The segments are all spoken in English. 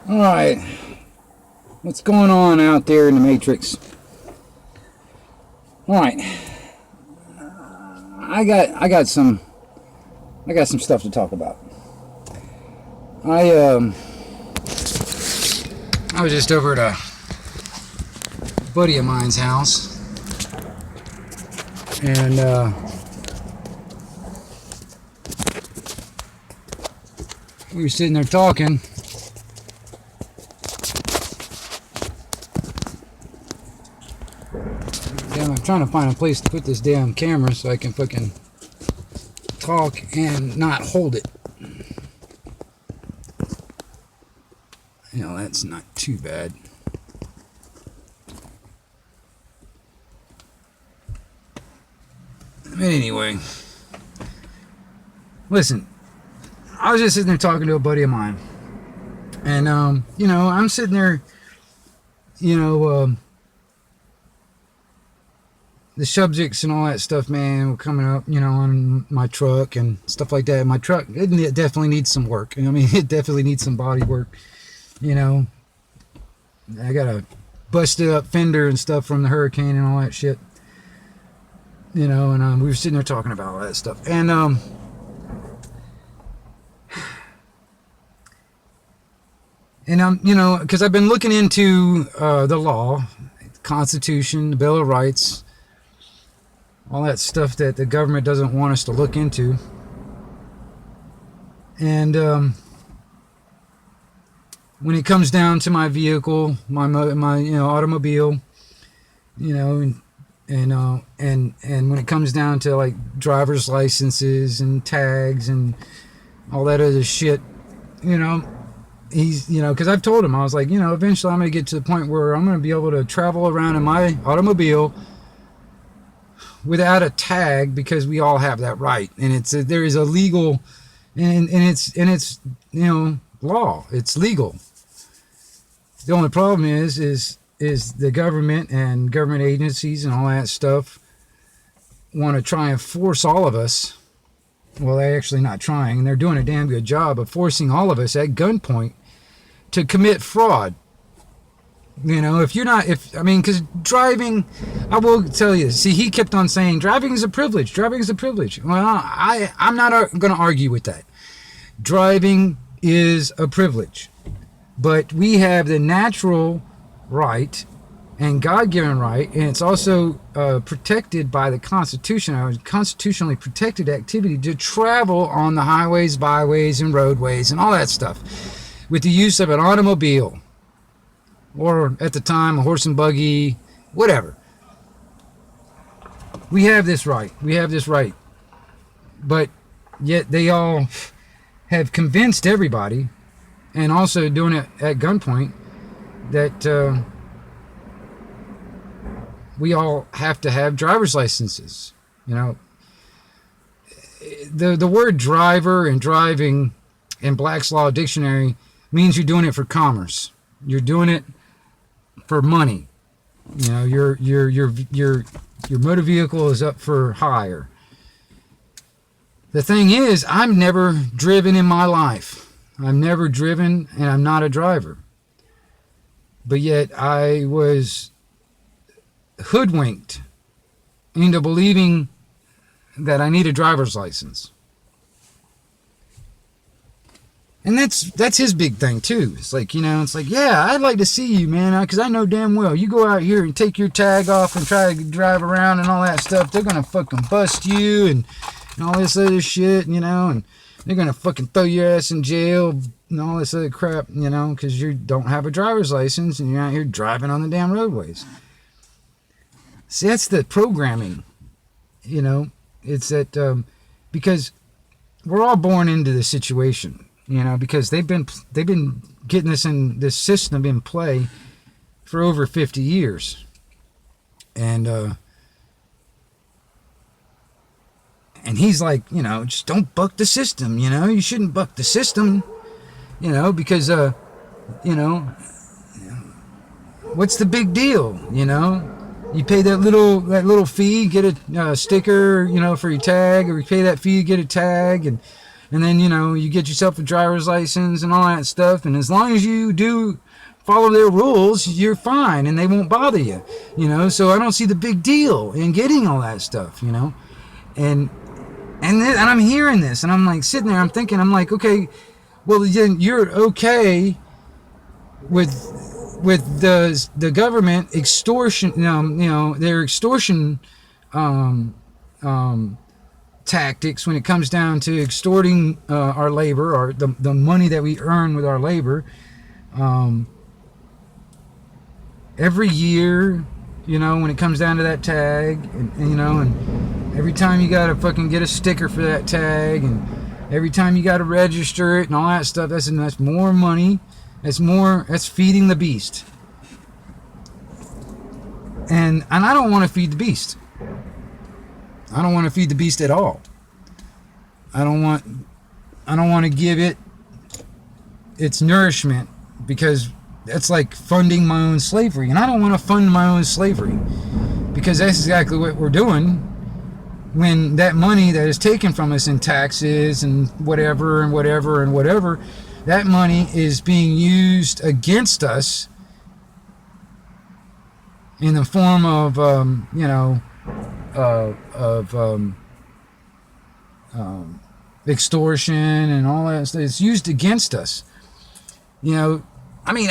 Alright, what's going on out there in the Matrix? Alright, I got some stuff to talk about. I was just over at a buddy of mine's house, and we were sitting there talking. I'm trying to find a place to put this damn camera so I can fucking talk and not hold it. You know, that's not too bad. But anyway, listen, I was just sitting there talking to a buddy of mine. And, I'm sitting there, the subjects and all that stuff, man, were coming up, on my truck and stuff like that. My truck, it definitely needs some work. I mean, it definitely needs some body work. I got a busted up fender and stuff from the hurricane and all that shit. And we were sitting there talking about all that stuff. And, because I've been looking into the law, the Constitution, the Bill of Rights, all that stuff that the government doesn't want us to look into. And when it comes down to my vehicle, my automobile, and when it comes down to like driver's licenses and tags and all that other shit, he's, because I've told him, I was like, eventually I'm going to get to the point where I'm going to be able to travel around in my automobile without a tag, because we all have that right. And there is a legal, and it's law. It's legal. The only problem is the government and government agencies and all that stuff want to try and force all of us. Well, they're actually not trying, and they're doing a damn good job of forcing all of us at gunpoint to commit fraud. Because driving, I will tell you, see, he kept on saying driving is a privilege. Driving is a privilege. Well, I'm not going to argue with that. Driving is a privilege. But we have the natural right and God-given right, and it's also protected by the Constitution, a constitutionally protected activity to travel on the highways, byways, and roadways and all that stuff with the use of an automobile, or at the time a horse and buggy, whatever. We have this right. But yet they all have convinced everybody, and also doing it at gunpoint, that we all have to have driver's licenses. The word driver and driving in Black's Law Dictionary means you're doing it for commerce. You're doing it for money. Your motor vehicle is up for hire. The thing is, I've never driven in my life. I've never driven, and I'm not a driver. But yet I was hoodwinked into believing that I need a driver's license. And that's his big thing too. It's like, yeah, I'd like to see you, man, because I know damn well you go out here and take your tag off and try to drive around and all that stuff, they're gonna fucking bust you and all this other shit, and they're gonna fucking throw your ass in jail and all this other crap, because you don't have a driver's license and you're out here driving on the damn roadways. See, that's the programming. It's that because we're all born into this situation. Because they've been getting us in this system in play for over 50 years. And he's like, just don't buck the system, you shouldn't buck the system, because, what's the big deal, You pay that little fee, get a sticker, for your tag, or you pay that fee, get a tag, and And then, you know, you get yourself a driver's license and all that stuff. And as long as you do follow their rules, you're fine and they won't bother you, you know. So I don't see the big deal in getting all that stuff, you know. And I'm hearing this and I'm like sitting there, I'm thinking, I'm like, okay, well, then you're okay with the government extortion, you know, their extortion tactics when it comes down to extorting our labor, or the money that we earn with our labor. Every year, you know, when it comes down to that tag, and you know, and every time you gotta fucking get a sticker for that tag, and every time you gotta register it and all that stuff, that's more money. That's feeding the beast. And I don't want to feed the beast. I don't want to feed the beast at all. I don't want to give it its nourishment, because that's like funding my own slavery, and I don't want to fund my own slavery, because that's exactly what we're doing when that money that is taken from us in taxes and whatever, that money is being used against us in the form of extortion and all that. It's used against us, you know. I mean,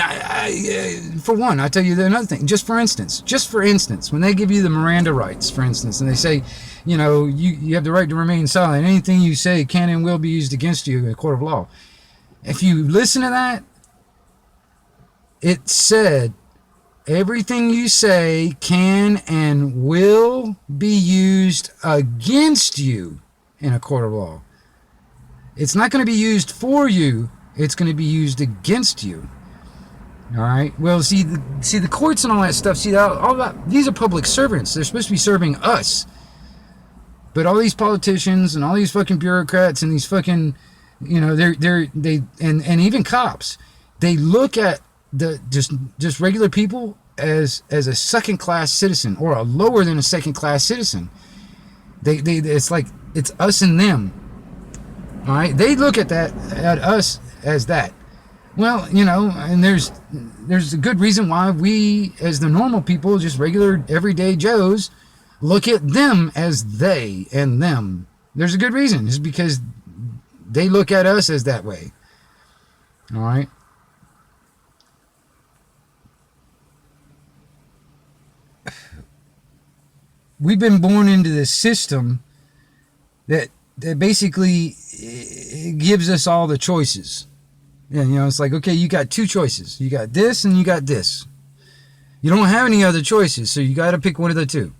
for one, I tell you another thing. Just for instance, when they give you the Miranda rights, for instance, and they say, you know, you have the right to remain silent. Anything you say can and will be used against you in a court of law. If you listen to that, it said everything you say can and will be used against you in a court of law. It's not going to be used for you. It's going to be used against you. All right. Well, see the courts and all that stuff. See, all that, these are public servants. They're supposed to be serving us. But all these politicians and all these fucking bureaucrats and these fucking, you know, they even cops, they look at the just regular people as a second class citizen, or a lower than a second class citizen. It's like it's us and them. All right. They look at us as that. Well, you know, and there's a good reason why we, as the normal people, just regular everyday Joes, look at them as they and them. There's a good reason. It's because they look at us as that way. All right. We've been born into this system that basically gives us all the choices. Yeah, you know, it's like, okay, you got two choices. You got this and you got this. You don't have any other choices, so you got to pick one of the two.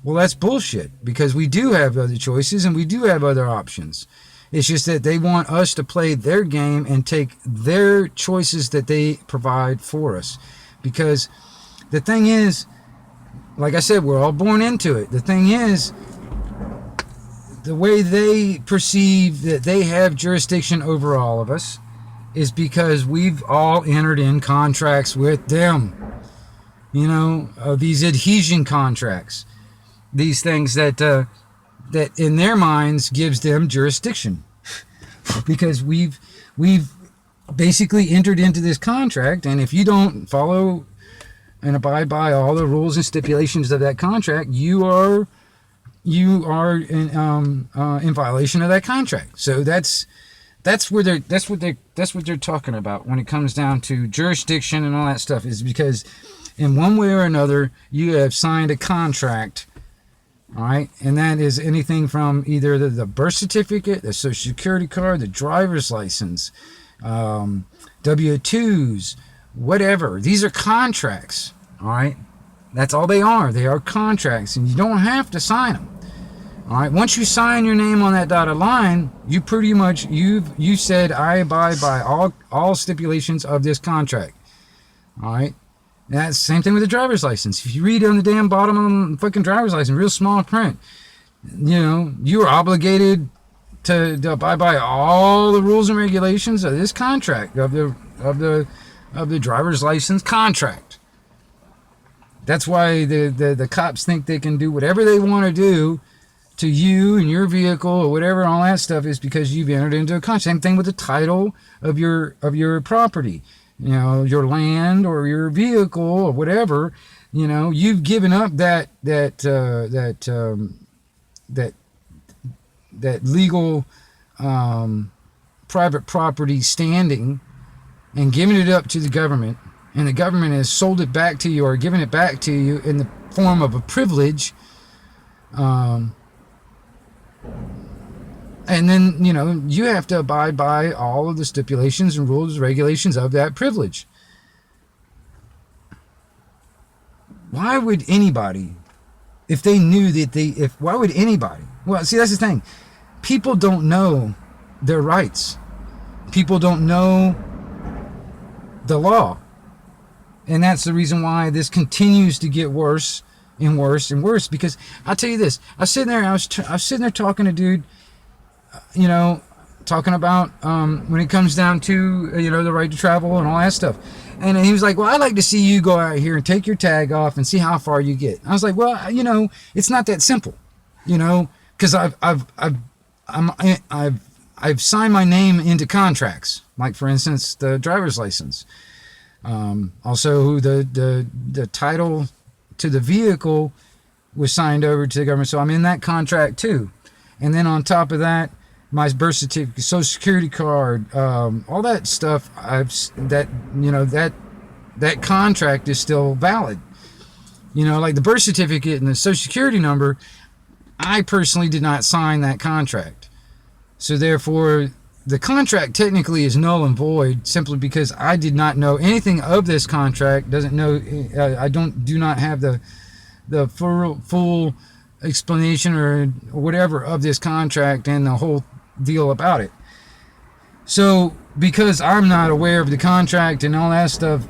Well, that's bullshit, because we do have other choices and we do have other options. It's just that they want us to play their game and take their choices that they provide for us. Because the thing is, like I said, we're all born into it. The thing is, the way they perceive that they have jurisdiction over all of us is because we've all entered in contracts with them. You know, these adhesion contracts. These things that in their minds gives them jurisdiction. Because we've basically entered into this contract, and if you don't follow and abide by all the rules and stipulations of that contract, you are in violation of that contract. So that's what they're talking about when it comes down to jurisdiction and all that stuff, is because in one way or another you have signed a contract. All right, and that is anything from either the birth certificate, the social security card, the driver's license, W-2s, whatever. These are contracts. All right, that's all they are. They are contracts, and you don't have to sign them. All right, once you sign your name on that dotted line, you pretty much you said, I abide by all stipulations of this contract. All right. That's the same thing with the driver's license. If you read on the damn bottom of the fucking driver's license, real small print, you know, you are obligated to abide by all the rules and regulations of this contract, of the driver's license contract. That's why the cops think they can do whatever they want to do to you and your vehicle or whatever, all that stuff is because you've entered into a contract. Same thing with the title of your property, your land or your vehicle or whatever. You've given up that legal private property standing and given it up to the government, and the government has sold it back to you or given it back to you in the form of a privilege. And then, you have to abide by all of the stipulations and rules, regulations of that privilege. Why would anybody, if they knew that why would anybody? Well, see, that's the thing. People don't know their rights. People don't know the law. And that's the reason why this continues to get worse and worse and worse. Because I'll tell you this, I was sitting there talking to dude, talking about when it comes down to the right to travel and all that stuff. And he was like, well, I'd like to see you go out here and take your tag off and see how far you get. I was like, well, it's not that simple, because I've signed my name into contracts, like for instance the driver's license. Also the title to the vehicle was signed over to the government, so I'm in that contract too. And then on top of that, my birth certificate, social security card, all that stuff, that contract is still valid. Like the birth certificate and the social security number, I personally did not sign that contract. So therefore, the contract technically is null and void simply because I did not know anything of this contract. Do not have the full explanation or whatever of this contract and the whole deal about it. So because I'm not aware of the contract and all that stuff,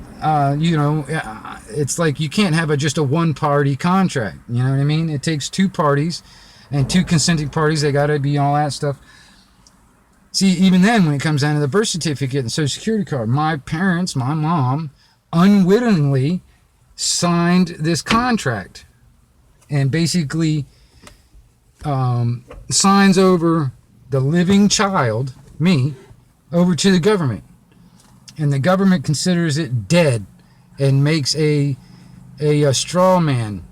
it's like you can't have just a one-party contract. You know what I mean? It takes two parties and two consenting parties. They got to be all that stuff. See, even then, when it comes down to the birth certificate and social security card, my parents, my mom, unwittingly signed this contract and basically signs over the living child, me, over to the government. And the government considers it dead and makes a straw man,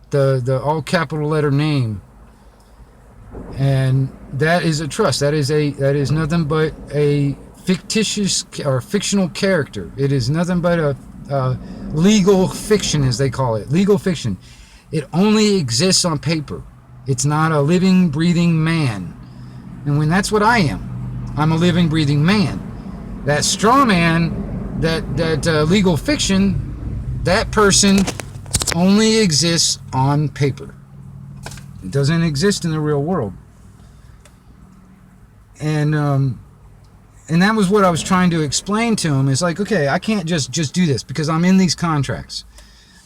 the all capital letter name. And that is a trust. That is nothing but a fictitious or fictional character. It is nothing but a legal fiction, as they call it. Legal fiction. It only exists on paper. It's not a living, breathing man. And when that's what I am, I'm a living, breathing man. That straw man, that legal fiction, that person only exists on paper. It doesn't exist in the real world. And that was what I was trying to explain to him. It's like, okay, I can't just do this because I'm in these contracts.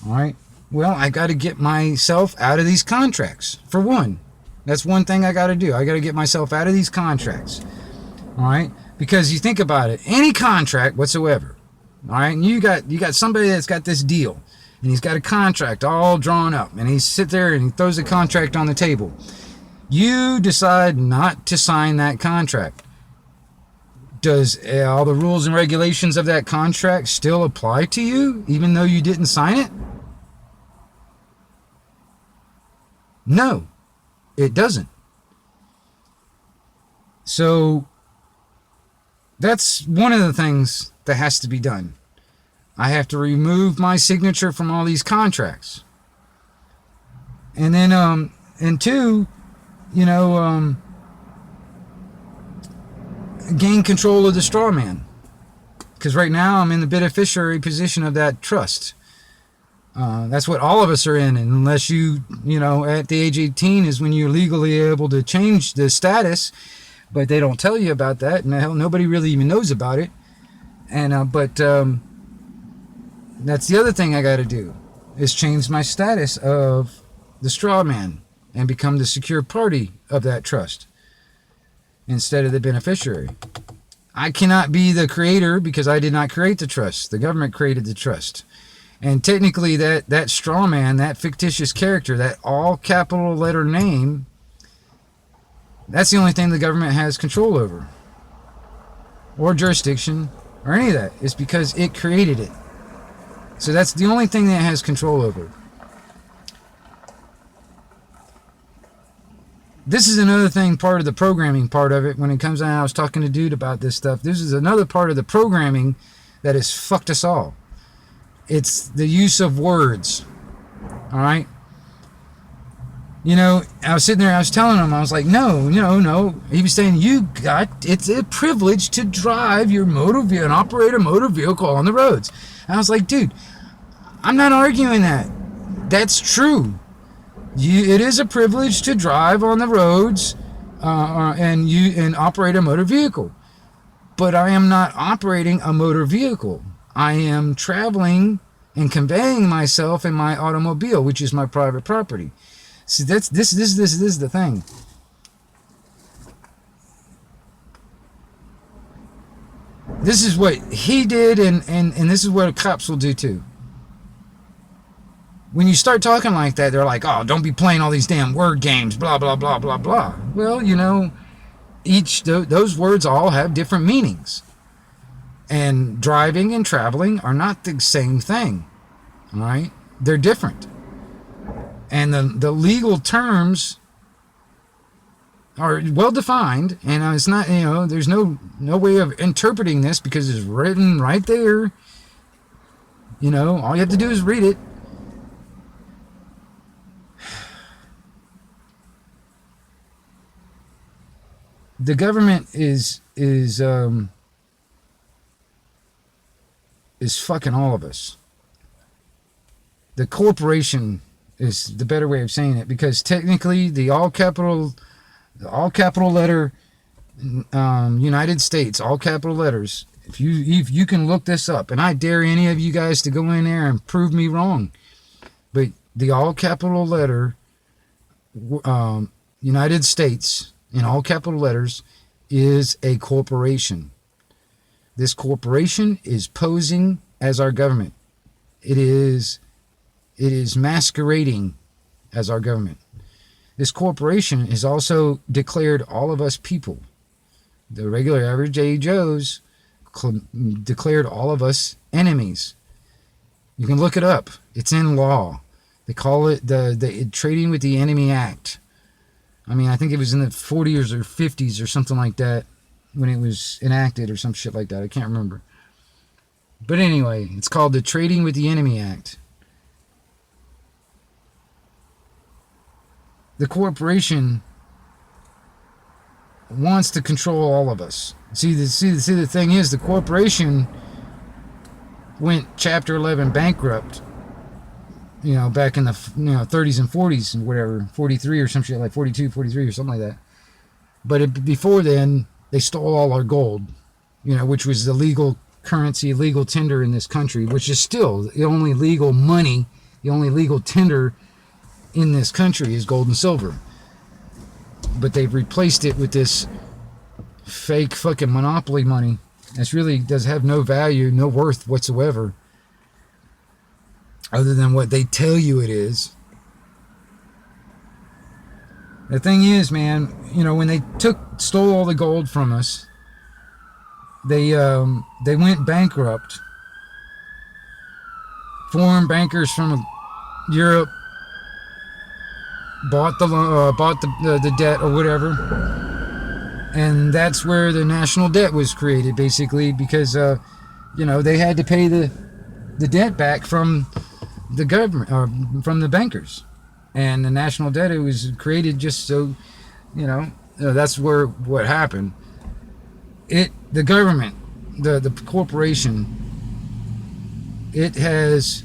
All right. Well, I got to get myself out of these contracts, for one. That's one thing I got to do. I got to get myself out of these contracts. All right? Because you think about it, any contract whatsoever. All right? And you got somebody that's got this deal, and he's got a contract all drawn up, and he sits there and he throws the contract on the table. You decide not to sign that contract. Does all the rules and regulations of that contract still apply to you, even though you didn't sign it? No, it doesn't. So that's one of the things that has to be done. I have to remove my signature from all these contracts. And then, and two, gain control of the straw man. Because right now I'm in the beneficiary position of that trust. That's what all of us are in, unless you at the age 18 is when you're legally able to change the status, but they don't tell you about that, and hell, nobody really even knows about it. And but that's the other thing I got to do, is change my status of the straw man and become the secure party of that trust instead of the beneficiary. I cannot be the creator because I did not create the trust. The government created the trust. And technically that straw man, that fictitious character, that all capital letter name That's the only thing the government has control over, or jurisdiction, or any of that. It's because it created it. So that's the only thing that it has control over. This is another thing, part of the programming part of it, when it comes down. I was talking to dude about this stuff. This is another part of the programming that has fucked us all. It's the use of words. All right? You know, I was sitting there, I was telling him, I was like, no. He was saying, it's a privilege to drive your motor vehicle and operate a motor vehicle on the roads. And I was like, dude, I'm not arguing that. That's true. It is a privilege to drive on the roads and operate a motor vehicle. But I am not operating a motor vehicle. I am traveling and conveying myself in my automobile, which is my private property. See, this is the thing. This is what he did, and this is what cops will do too. When you start talking like that, they're like, oh, don't be playing all these damn word games, blah, blah, blah, blah, blah. Well, you know, those words all have different meanings. And driving and traveling are not the same thing. All right? They're different. And the legal terms are well defined, and it's not, you know, there's no way of interpreting this because it's written right there. You know, all you have to do is read it. The government is fucking all of us. The corporation is the better way of saying it, because technically the all capital letter United States, all capital letters. If you can look this up, and I dare any of you guys to go in there and prove me wrong, but the all capital letter United States in all capital letters is a corporation. This corporation is posing as our government. It is masquerading as our government. This corporation has also declared all of us people, the regular average J. Joes, declared all of us enemies. You can look it up. It's in law. They call it the Trading with the Enemy Act. I mean, I think it was in the 40s or 50s or something like that when it was enacted, or some shit like that. I can't remember. But anyway, it's called the Trading with the Enemy Act. The corporation wants to control all of us. See, the thing is, the corporation went Chapter 11 bankrupt, you know, back in the 30s and 40s and whatever, 43 or some shit, like 42, 43 or something like that. But before then, they stole all our gold, you know, which was the legal currency, legal tender in this country, which is still the only legal money, the only legal tender in this country is gold and silver. But they've replaced it with this fake fucking monopoly money. This really does have no value, no worth whatsoever, other than what they tell you it is. The thing is, man, you know, when they stole all the gold from us, they went bankrupt. Foreign bankers from Europe bought the debt or whatever, and that's where the national debt was created, basically, because you know, they had to pay the debt back from the government, or from the bankers. And the national debt, it was created just so, you know, that's what happened. The government, the corporation, it has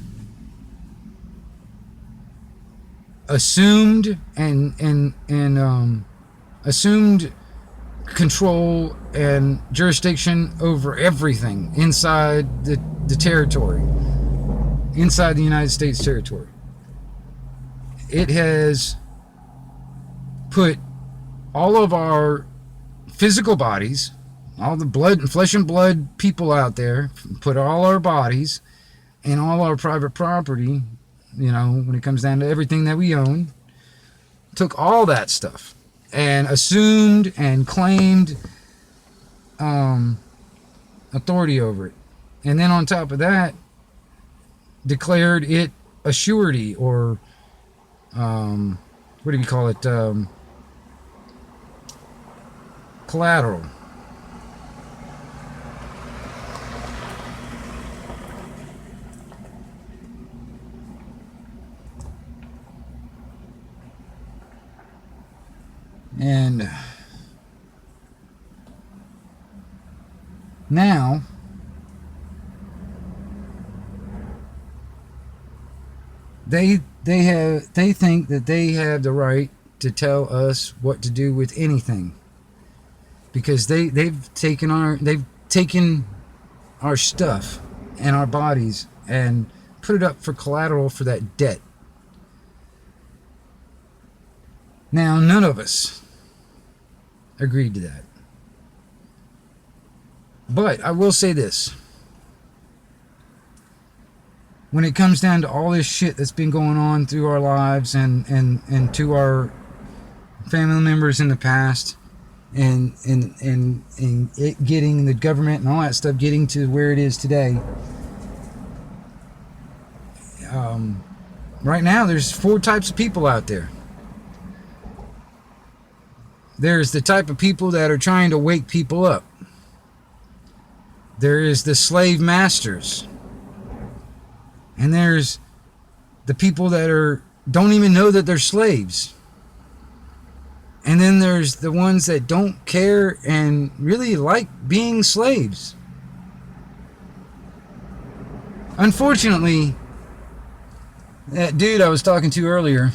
assumed assumed control and jurisdiction over everything inside the territory, inside the United States territory. It has put all of our physical bodies, all the blood and flesh and blood people out there, put all our bodies and all our private property, you know, when it comes down to everything that we own, took all that stuff and assumed and claimed authority over it. And then on top of that, declared it a surety, or what do you call it? Collateral. And now they think that they have the right to tell us what to do with anything, because they've taken our stuff and our bodies and put it up for collateral for that debt. Now, none of us agreed to that. But I will say this. When it comes down to all this shit that's been going on through our lives and to our family members in the past, and it getting the government and all that stuff getting to where it is today, right now there's 4 types of people out there. There's the type of people that are trying to wake people up. There is the slave masters. And there's the people that don't even know that they're slaves. And then there's the ones that don't care and really like being slaves. Unfortunately, that dude I was talking to earlier,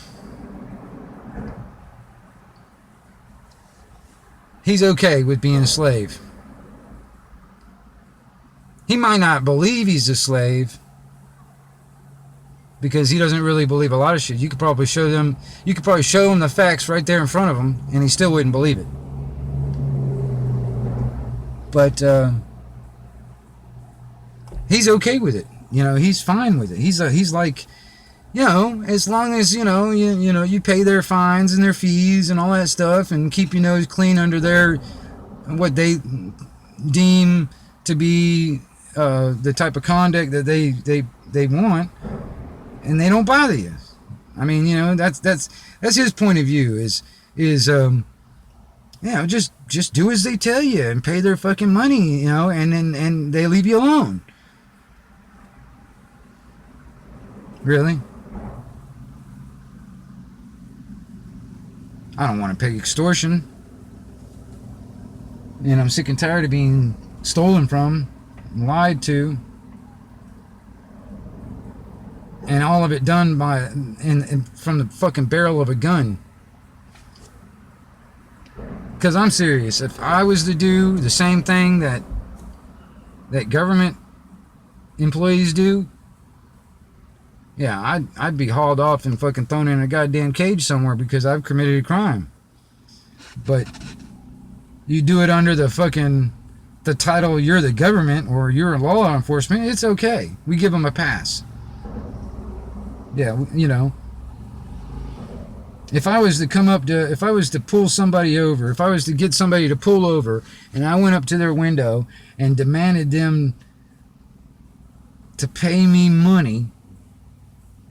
he's okay with being a slave. He might not believe he's a slave, because he doesn't really believe a lot of shit. You could probably show him the facts right there in front of him, and he still wouldn't believe it. But he's okay with it. He's fine with it. He's like, as long as you pay their fines and their fees and all that stuff, and keep your nose clean under their what they deem to be the type of conduct that they want, and they don't bother you. I mean, that's his point of view. Is just do as they tell you and pay their fucking money, and they leave you alone. Really? I don't want to pay extortion. And I'm sick and tired of being stolen from, lied to, and all of it done from the fucking barrel of a gun. Because I'm serious. If I was to do the same thing that government employees do, yeah, I'd be hauled off and fucking thrown in a goddamn cage somewhere because I've committed a crime. But you do it under the title, you're the government or you're law enforcement, it's okay. We give them a pass. Yeah, if I was to pull somebody over, if I was to get somebody to pull over, and I went up to their window and demanded them to pay me money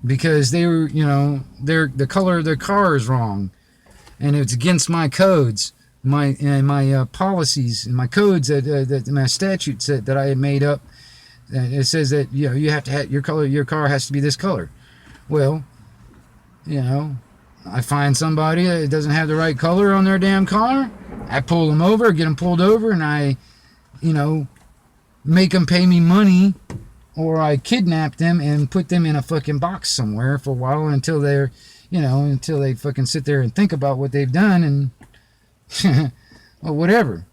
because they were, the color of their car is wrong, and it's against my codes, my policies, and my codes that my statutes that I had made up. It says that you have to have your car has to be this color. Well, I find somebody that doesn't have the right color on their damn car. I pull them over, get them pulled over, and I, make them pay me money, or I kidnap them and put them in a fucking box somewhere for a while until they're, until they fucking sit there and think about what they've done and, well, whatever.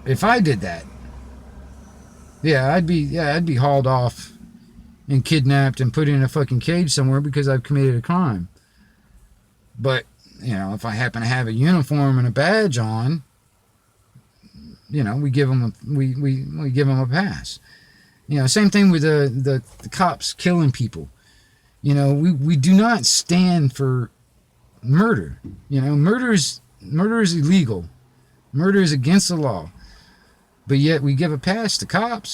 If I did that, I'd be hauled off and kidnapped and put in a fucking cage somewhere because I've committed a crime. But, if I happen to have a uniform and a badge on, we give them a pass. Same thing with the cops killing people. You know, we do not stand for murder. You know, murder is illegal. Murder is against the law. But yet we give a pass to cops.